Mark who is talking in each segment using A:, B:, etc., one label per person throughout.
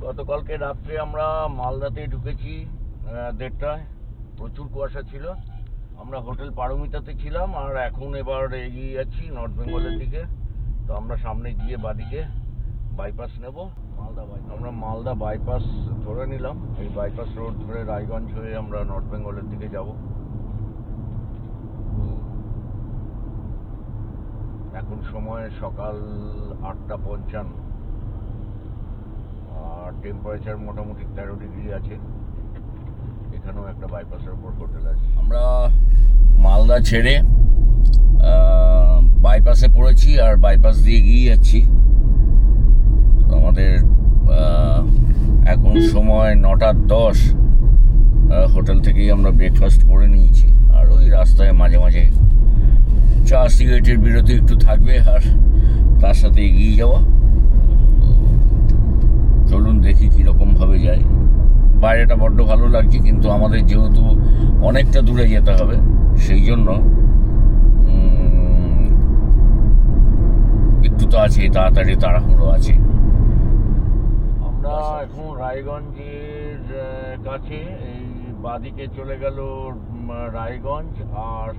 A: গতকালকে রাত্রে আমরা মালদাতে ঢুকেছি 1:30টায়। প্রচুর কুয়াশা ছিল। আমরা হোটেল পারমিতাতে ছিলাম আর এখন এবার এগিয়ে যাচ্ছি নর্থ বেঙ্গলের দিকে। তো আমরা সামনে গিয়ে বাদিকে বাইপাস নেব, আমরা মালদা বাইপাস ধরে নিলাম। এই বাইপাস রোড ধরে রায়গঞ্জ হয়ে আমরা নর্থ বেঙ্গলের দিকে যাব। এখন সময় সকাল 8:55 আর টেম্পারেচার মোটামুটি 13 ডিগ্রি আছে। এখানেও একটা বাইপাসের উপর হোটেল আছে। আমরা মালদা ছেড়ে বাইপাসে পড়েছি আর বাইপাস দিয়ে গিয়ে যাচ্ছি। আমাদের এখন সময় 9:10। হোটেল থেকেই আমরা ব্রেকফাস্ট করে নিয়েছি আর ওই রাস্তায় মাঝে মাঝে চা সিগারেটের বিরতি একটু থাকবে আর তার সাথে এগিয়ে যাওয়া। চলুন দেখি কীরকমভাবে যাই। বাইরেটা বড্ড ভালো লাগছে, কিন্তু আমাদের যেহেতু অনেকটা দূরে যেতে হবে সেই জন্য একটু তো আছে, তাড়াতাড়ি তাড়াহুড়ো আছে। আমরা এখন রায়গঞ্জের কাছে, এই বাদিকে চলে গেল রায়গঞ্জ আর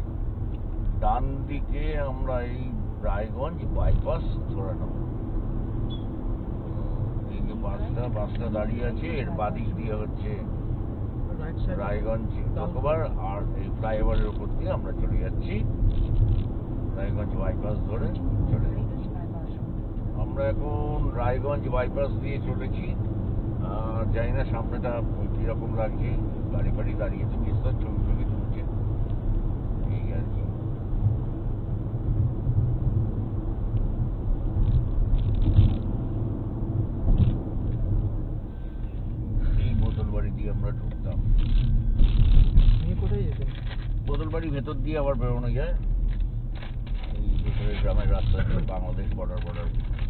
A: ডান দিকে আমরা এই রায়গঞ্জ বাইপাস ধরে নেব। এই যে বাসটা দাঁড়িয়ে আছে, এর বাদিক দিয়ে হচ্ছে রায়গঞ্জ চকোবার আর এই ফ্লাইওভারের উপর দিয়ে আমরা চলে যাচ্ছি রায়গঞ্জ বাইপাস ধরে চলে যাচ্ছি। আমরা এখন রায়গঞ্জ বাইপাস দিয়ে চলেছি। জানি না সামনেটা কিরকম লাগছে, গাড়ি ফাড়ি দাঁড়িয়ে তো বিস্তার ছবি ছবি তুলছে, এই আর কি। এই বোতলবাড়ি দিয়ে আমরা ঢুকতাম।
B: কোথায় যেতেন?
A: বোতলবাড়ি ভেতর দিয়ে আবার বেরোনো যায় এই ভেতরের গ্রামের রাস্তা, বাংলাদেশ বর্ডার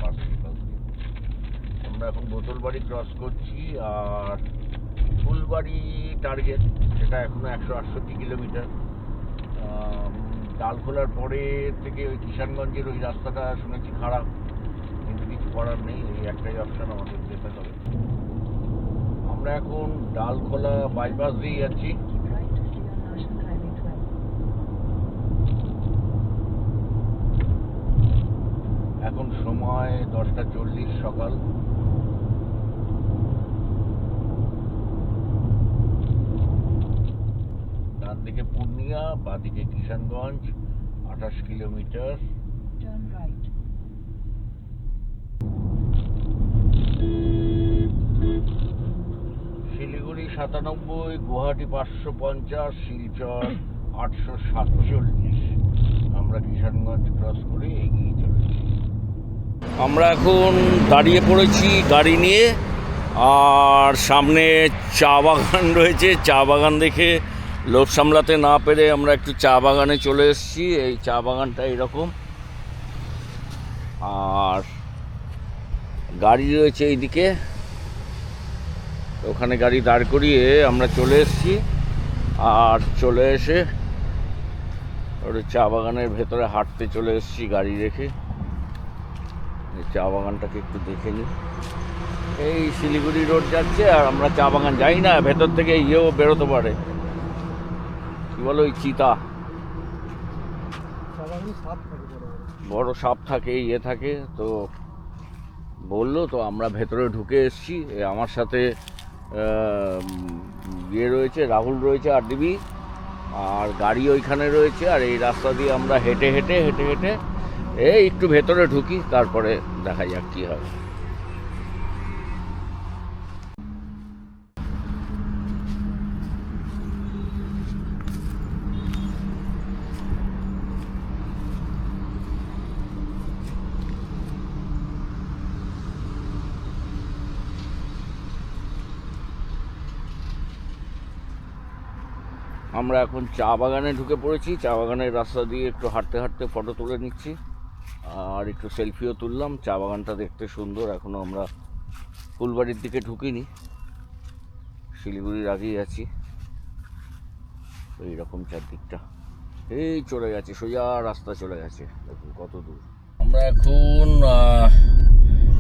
A: পার দিয়ে। আমরা এখন বোতলবাড়ি ক্রস করছি আর ফুলবাড়ি টার্গেট, সেটা এখনো 168 কিলোমিটার। ডালখোলার পরে থেকে ওই কিষানগঞ্জের ওই রাস্তাটা শুনেছি খারাপ, কিন্তু কিছু করার নেই, এই একটাই অপশন আমাদের যেতে হবে। আমরা এখন ডালখোলা বাইপাস দিয়ে যাচ্ছি। এখন সময় 10:40 সকাল। ডান দিকে পূর্ণিয়া, বাদিকে কিষানগঞ্জ, 28 কিলোমিটার। শিলিগুড়ি 97, গুয়াহাটি 550, শিলচর 847। আমরা কিষানগঞ্জ ক্রস করে এগিয়ে চলেছি। আমরা এখন দাঁড়িয়ে পড়েছি গাড়ি নিয়ে আর সামনে চা বাগান রয়েছে। চা বাগান দেখে লোভ সামলাতে না পেরে আমরা একটু চা বাগানে চলে এসেছি। এই চা বাগানটা এরকম, আর গাড়ি রয়েছে এইদিকে। ওখানে গাড়ি দাঁড় করিয়ে আমরা চলে এসেছি আর চলে এসে ওর চা বাগানের ভেতরে হাঁটতে চলে এসেছি গাড়ি রেখে। এই চা বাগানটাকে একটু দেখে নিই। এই শিলিগুড়ি রোড যাচ্ছে আর আমরা চা বাগান যাই না, ভেতর থেকে ইয়েও বেরোতে পারে, কি বলো ওই চিতা, বড় সাপ থাকে, ইয়ে থাকে। তো বললো, তো আমরা ভেতরে ঢুকে এসেছি। আমার সাথে ইয়ে রয়েছে, রাহুল রয়েছে আরডিবি, আর গাড়ি ওইখানে রয়েছে। আর এই রাস্তা দিয়ে আমরা হেঁটে হেঁটে হেঁটে হেঁটে এই একটু ভেতরে ঢুকি, তারপরে দেখা যাক কী হয়। আমরা এখন চা বাগানে ঢুকে পড়েছি। চা বাগানের রাস্তা দিয়ে একটু হাঁটতে হাঁটতে ফটো তুলে নিচ্ছি আর একটু সেলফিও তুললাম। চা বাগানটা দেখতে সুন্দর। এখনও আমরা ফুলবাড়ির দিকে ঢুকিনি, শিলিগুড়ির আগেই আছি। এইরকম চারদিকটা এই চলে গেছে, সোজা রাস্তা চলে গেছে, দেখুন কত দূর। আমরা এখন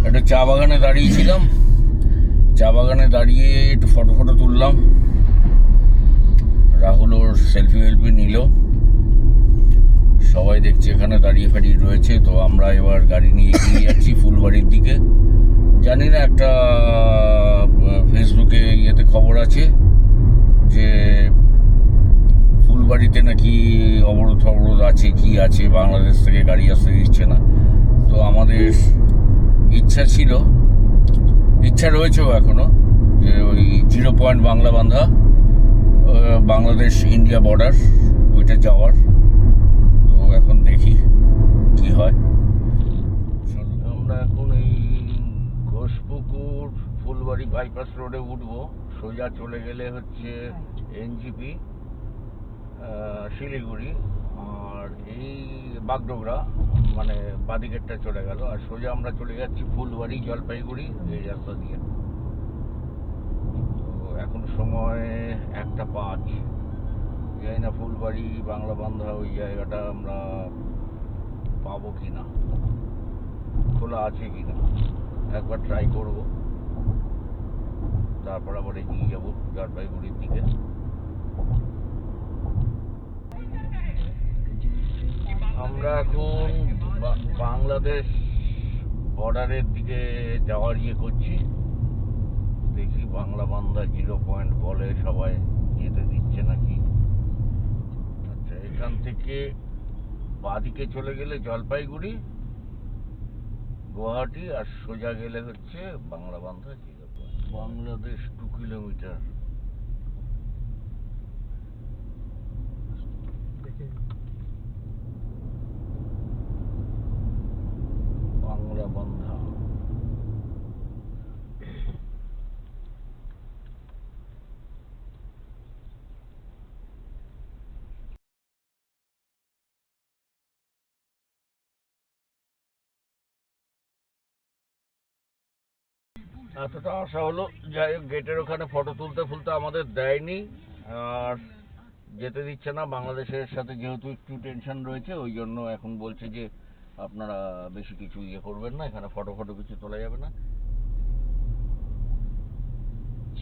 A: একটা চা বাগানে দাঁড়িয়েছিলাম। চা বাগানে দাঁড়িয়ে একটু ফটো তুললাম। রাহুল ওর সেলফি নিল। সবাই দেখছি এখানে দাঁড়িয়ে রয়েছে। তো আমরা এবার গাড়ি নিয়ে এগিয়ে যাচ্ছি ফুলবাড়ির দিকে। জানি না, একটা ফেসবুকে খবর আছে যে ফুলবাড়িতে নাকি অবরোধ আছে, কি আছে, বাংলাদেশ থেকে গাড়ি আসতে দিচ্ছে না। তো আমাদের ইচ্ছা রয়েছেও এখনো যে ওই 0 পয়েন্ট বাংলা বান্ধা, বাংলাদেশ ইন্ডিয়া বর্ডার, ওইটা যাওয়ার। তো এখন দেখি কি হয়। আমরা এখন এই ঘোষপুকুর ফুলবাড়ি বাইপাস রোডে উঠবো। সোজা চলে গেলে হচ্ছে এনজিপি শিলিগুড়ি, আর এই বাগডোগরা মানে বাদিকেরটা চলে গেল, আর সোজা আমরা চলে যাচ্ছি ফুলবাড়ি জলপাইগুড়ি এই রাস্তা দিয়ে। তো এখন সময় 1:05। জানি না ফুলবাড়ি বাংলা বান্ধা ওই জায়গাটা আমরা পাবো কিনা, খোলা আছে কিনা, একবার ট্রাই করব। তারপর আবার এগিয়ে যাবো জলপাইগুড়ির দিকে। আমরা এখন বাংলাদেশ বর্ডারের দিকে যাওয়ার করছি। দেখি বাংলা বান্ধা 0 পয়েন্ট বলে, সবাই যেতে দিচ্ছে নাকি। আচ্ছা, এখান থেকে বাদিকে চলে গেলে জলপাইগুড়ি, গুয়াহাটি, আর সোজা গেলে হচ্ছে বাংলা বান্ধা 0 পয়েন্ট। বাংলাদেশ 2 কিলোমিটার। বাংলা বান্ধা এতটা আশা হলো। যাই হোক, গেটের ওখানে ফটো তুলতে আমাদের দেয়নি, আর যেতে দিচ্ছে না। বাংলাদেশের সাথে যেহেতু একটু টেনশন রয়েছে, ওই জন্য এখন বলছে যে আপনারা বেশি কিছু করবেন না, এখানে ফটো কিছু তোলা যাবে না।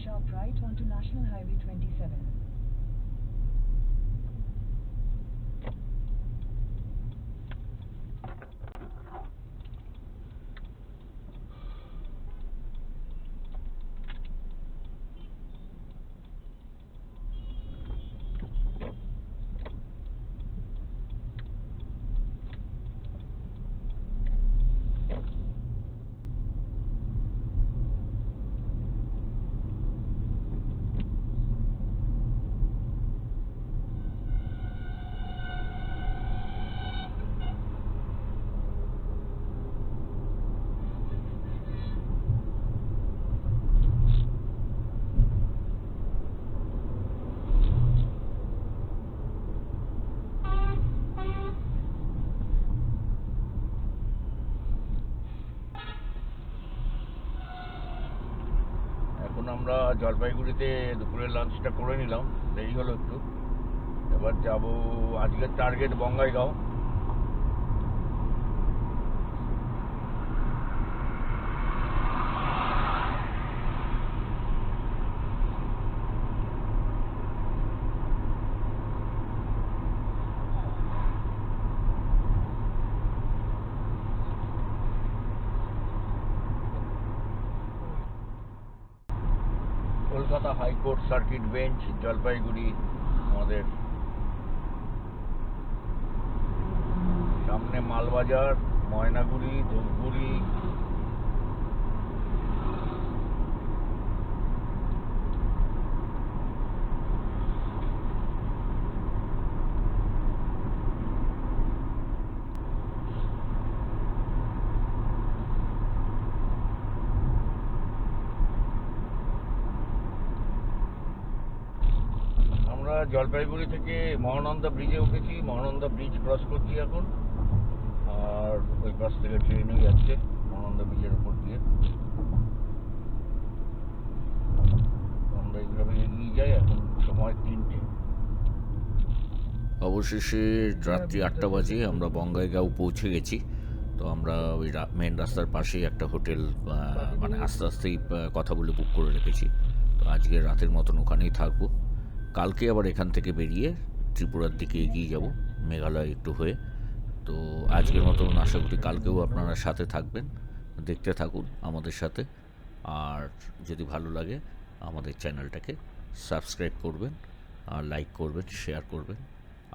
B: Sharp right onto National Highway 27.
A: এখন আমরা জলপাইগুড়িতে দুপুরের লাঞ্চটা করে নিলাম, দেরি হলো একটু। এবার যাব, আজকের target Bongaigaon. Kolkata high court circuit bench Jalpaiguri আমাদের সামনে। মালবাজার, ময়নাগুড়ি, ধূপগুড়ি, জলপাইগুড়ি থেকে মহানন্দা ব্রিজে উঠেছি, মহানন্দা ব্রিজ ক্রস করছি এখন, আর ওই পাশ থেকে ট্রেনও যাচ্ছে মহানন্দা ব্রিজের উপর দিয়ে। আমরা এইভাবে এগিয়ে যাই। এখন সময় 3টে। অবশেষে রাত্রি 8টা বাজে আমরা বঙ্গাইগাঁও পৌঁছে গেছি।
C: তো আমরা ওই মেন রাস্তার পাশেই একটা হোটেল মানে আস্তে আস্তেই কথা বলে বুক করে রেখেছি। তো আজকে রাতের মতন ওখানেই থাকবো। কালকে আবার এখান থেকে বেরিয়ে ত্রিপুরার দিকে এগিয়ে যাব, মেঘালয় একটু হয়ে। তো আজকের মতন আশা করি কালকেও আপনারা সাথে থাকবেন, দেখতে থাকুন আমাদের সাথে। আর যদি ভালো লাগে আমাদের চ্যানেলটাকে সাবস্ক্রাইব করবেন, আর লাইক করবেন, শেয়ার করবেন।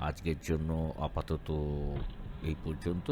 C: আজকের জন্য আপাতত এই পর্যন্ত।